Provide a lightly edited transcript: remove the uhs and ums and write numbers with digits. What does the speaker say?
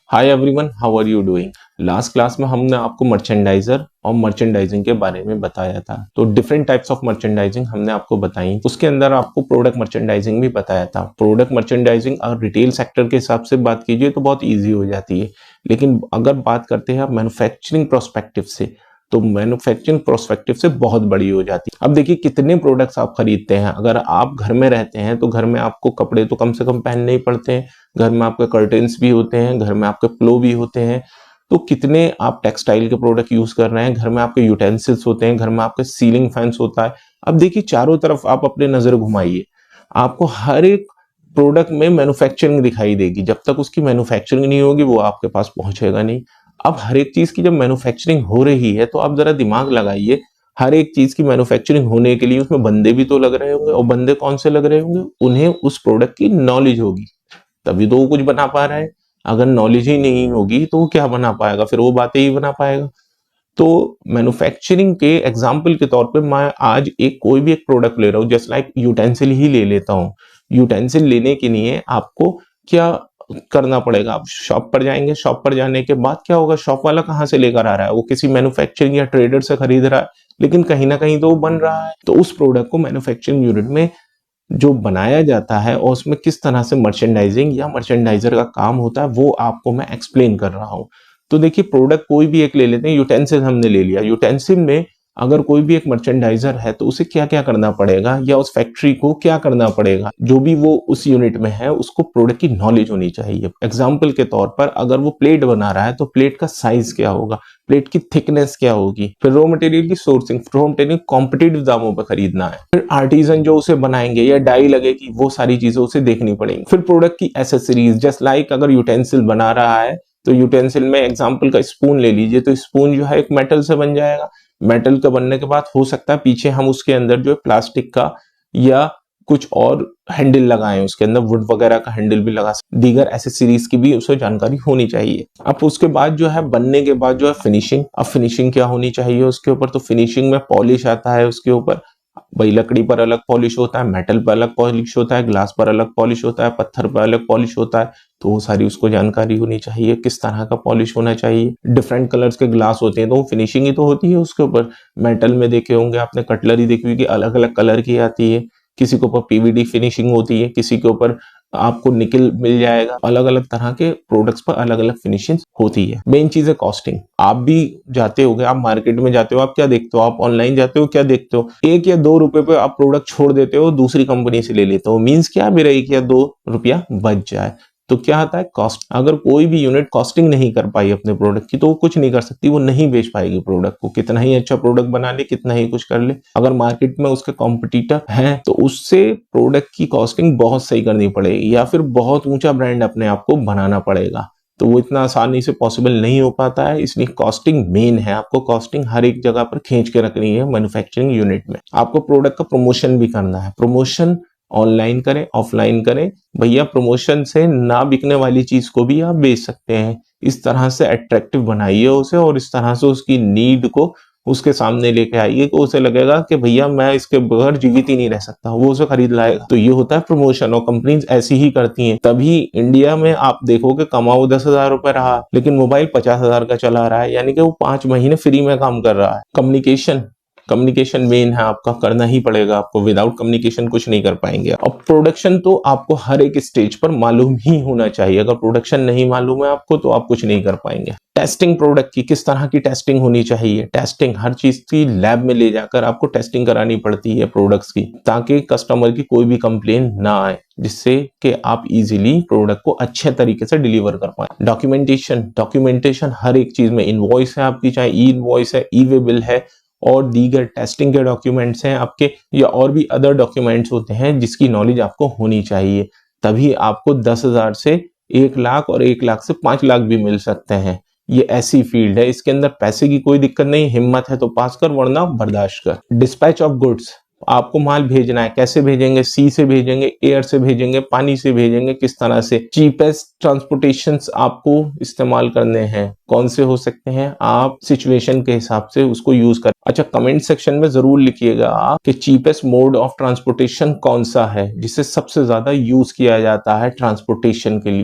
Hi everyone, how are you doing. Last class में हमने आपको मर्चेंडाइजर और मर्चेंडाइजिंग के बारे में बताया था। तो डिफरेंट टाइप्स ऑफ मर्चेंडाइजिंग हमने आपको बताई। उसके अंदर आपको प्रोडक्ट मर्चेंडाइजिंग भी बताया था। प्रोडक्ट मर्चेंडाइजिंग और रिटेल सेक्टर के हिसाब से बात कीजिए तो बहुत ईजी हो जाती है, लेकिन अगर बात करते हैं आप मैन्युफैक्चरिंग प्रोस्पेक्टिव से, तो मैन्युफैक्चरिंग प्रोस्पेक्टिव से बहुत बड़ी हो जाती है। अब देखिए कितने प्रोडक्ट्स आप खरीदते हैं। अगर आप घर में रहते हैं तो घर में आपको कपड़े तो कम से कम पहनने ही पड़ते हैं, घर में आपके कर्टेन्स भी होते हैं, घर में आपके प्लो भी होते हैं। तो कितने आप टेक्सटाइल के प्रोडक्ट यूज कर रहे हैं, घर में आपके यूटेंसिल्स होते हैं, घर में आपके सीलिंग फैंस होता है। अब देखिए चारों तरफ आप अपने नजर घुमाइए, आपको हर एक प्रोडक्ट में मैन्युफैक्चरिंग दिखाई देगी। जब तक उसकी मैन्युफैक्चरिंग नहीं होगी वो आपके पास पहुंचेगा नहीं। अब हर एक चीज की जब मैन्युफैक्चरिंग हो रही है तो आप जरा दिमाग लगाइए, हर एक चीज की मैन्युफैक्चरिंग होने के लिए उसमें बंदे भी तो लग रहे होंगे, और बंदे कौन से लग रहे होंगे, उन्हें उस प्रोडक्ट की नॉलेज होगी, तभी तो वो कुछ बना पा रहा है। अगर नॉलेज ही नहीं होगी तो वो क्या बना पाएगा, फिर वो बातें ही बना पाएगा। तो मैन्युफैक्चरिंग के एग्जाम्पल के तौर पे मैं आज कोई भी एक प्रोडक्ट ले रहा हूँ, जस्ट लाइक यूटेंसिल ही ले लेता हूँ। यूटेंसिल लेने के लिए आपको क्या करना पड़ेगा, आप शॉप पर जाएंगे, शॉप पर जाने के बाद क्या होगा, शॉप वाला कहाँ से लेकर आ रहा है, वो किसी मैन्युफैक्चरिंग या ट्रेडर से खरीद रहा है, लेकिन कहीं ना कहीं तो वो बन रहा है। तो उस प्रोडक्ट को मैन्युफैक्चरिंग यूनिट में जो बनाया जाता है और उसमें किस तरह से मर्चेंडाइजिंग या मर्चेंडाइजर का काम होता है वो आपको मैं एक्सप्लेन कर रहा हूं। तो देखिए प्रोडक्ट कोई भी एक ले लेते हैं, यूटेंसिल हमने ले लिया। यूटेंसिल में अगर कोई भी एक मर्चेंडाइजर है तो उसे क्या क्या करना पड़ेगा, या उस फैक्ट्री को क्या करना पड़ेगा, जो भी वो उस यूनिट में है उसको प्रोडक्ट की नॉलेज होनी चाहिए। एग्जाम्पल के तौर पर अगर वो प्लेट बना रहा है तो प्लेट का साइज क्या होगा, प्लेट की थिकनेस क्या होगी, फिर रॉ मटेरियल की सोर्सिंग, रॉ मटेरियल कॉम्पिटिटिव दामों पर खरीदना है, फिर आर्टिजन जो उसे बनाएंगे या डाई लगेगी, वो सारी चीजें उसे देखनी पड़ेंगी। फिर प्रोडक्ट की एसेसरीज, जस्ट लाइक अगर यूटेंसिल बना रहा है तो यूटेंसिल में एग्जाम्पल का स्पून ले लीजिए, तो स्पून जो है एक मेटल से बन जाएगा। मेटल का बनने के बाद हो सकता है पीछे हम उसके अंदर जो है प्लास्टिक का या कुछ और हैंडल लगाएं, उसके अंदर वुड वगैरह का हैंडल भी लगा सकते। दीगर एसेसरीज की भी उसे जानकारी होनी चाहिए। अब उसके बाद जो है बनने के बाद जो है फिनिशिंग, अब फिनिशिंग क्या होनी चाहिए उसके ऊपर, तो फिनिशिंग में पॉलिश आता है उसके ऊपर। भाई लकड़ी पर अलग पॉलिश होता है, मेटल पर अलग पॉलिश होता है, ग्लास पर अलग पॉलिश होता है, पत्थर पर अलग पॉलिश होता है। तो वो सारी उसको जानकारी होनी चाहिए, किस तरह का पॉलिश होना चाहिए। डिफरेंट कलर्स के ग्लास होते हैं तो वो फिनिशिंग ही तो होती है उसके ऊपर। मेटल में देखे होंगे आपने, कटलरी देखी होगी, अलग अलग कलर की आती है, किसी के ऊपर पीवीडी फिनिशिंग होती है, किसी के ऊपर आपको निकल मिल जाएगा। अलग अलग तरह के प्रोडक्ट्स पर अलग अलग फिनिशिंग होती है। मेन चीज है कॉस्टिंग। आप भी जाते होगे, आप मार्केट में जाते हो, आप क्या देखते हो, आप ऑनलाइन जाते हो, क्या देखते हो, 1 या 2 रुपए पे आप प्रोडक्ट छोड़ देते हो, दूसरी कंपनी से ले लेते हो। मीन्स क्या, मेरा 1 या 2 रुपया बच जाए। तो क्या आता है, कॉस्ट। अगर कोई भी यूनिट कॉस्टिंग नहीं कर पाई अपने प्रोडक्ट की तो वो कुछ नहीं कर सकती, वो नहीं बेच पाएगी प्रोडक्ट को, कितना ही अच्छा प्रोडक्ट बना ले, कितना ही कुछ कर ले। अगर मार्केट में उसके कॉम्पिटिटर हैं तो उससे प्रोडक्ट की कॉस्टिंग बहुत सही करनी पड़ेगी, या फिर बहुत ऊंचा ब्रांड अपने आप को बनाना पड़ेगा। तो वो इतना आसानी से पॉसिबल नहीं हो पाता है, इसलिए कॉस्टिंग मेन है। आपको कॉस्टिंग हर एक जगह पर खींच के रखनी है मैन्युफैक्चरिंग यूनिट में। आपको प्रोडक्ट का प्रमोशन भी करना है। प्रमोशन ऑनलाइन करें, ऑफलाइन करें, भैया प्रमोशन से ना बिकने वाली चीज को भी आप बेच सकते हैं। इस तरह से अट्रैक्टिव बनाइए उसे, और इस तरह से उसकी नीड को उसके सामने लेके आइए कि उसे लगेगा कि भैया मैं इसके बगैर जीवित ही नहीं रह सकता, वो उसे खरीद लाएगा। तो ये होता है प्रमोशन, और कंपनीज ऐसी ही करती हैं। तभी इंडिया में आप देखोगे कमाओ 10,000 रुपए रहा, लेकिन मोबाइल 50,000 का चला रहा है, यानी कि वो 5 महीने फ्री में काम कर रहा है। कम्युनिकेशन, कम्युनिकेशन मेन है, आपका करना ही पड़ेगा। आपको विदाउट कम्युनिकेशन कुछ नहीं कर पाएंगे। और प्रोडक्शन तो आपको हर एक स्टेज पर मालूम ही होना चाहिए। अगर प्रोडक्शन नहीं मालूम है आपको तो आप कुछ नहीं कर पाएंगे। टेस्टिंग, प्रोडक्ट की किस तरह की टेस्टिंग होनी चाहिए, टेस्टिंग हर चीज की लैब में ले जाकर आपको टेस्टिंग करानी पड़ती है प्रोडक्ट्स की, ताकि कस्टमर की कोई भी कंप्लेन ना आए, जिससे कि आप इजीली प्रोडक्ट को अच्छे तरीके से डिलीवर कर पाए। डॉक्यूमेंटेशन, डॉक्यूमेंटेशन हर एक चीज में, इनवॉइस है आपकी, चाहे ई इनवॉइस है, ई वे बिल है, और दीगर टेस्टिंग के डॉक्यूमेंट्स हैं आपके, या और भी अदर डॉक्यूमेंट्स होते हैं जिसकी नॉलेज आपको होनी चाहिए। तभी आपको 10,000 से 1 लाख और 1 लाख से 5 लाख भी मिल सकते हैं। ये ऐसी फील्ड है, इसके अंदर पैसे की कोई दिक्कत नहीं, हिम्मत है तो पास कर, वरना बर्दाश्त कर। डिस्पैच ऑफ गुड्स, आपको माल भेजना है, कैसे भेजेंगे, सी से भेजेंगे, एयर से भेजेंगे, पानी से भेजेंगे, किस तरह से। चीपेस्ट ट्रांसपोर्टेशंस आपको इस्तेमाल करने हैं, कौन से हो सकते हैं, आप सिचुएशन के हिसाब से उसको यूज कर। अच्छा, कमेंट सेक्शन में जरूर लिखिएगा आप कि चीपेस्ट मोड ऑफ ट्रांसपोर्टेशन कौन सा है, जिसे सबसे ज्यादा यूज किया जाता है ट्रांसपोर्टेशन के लिए।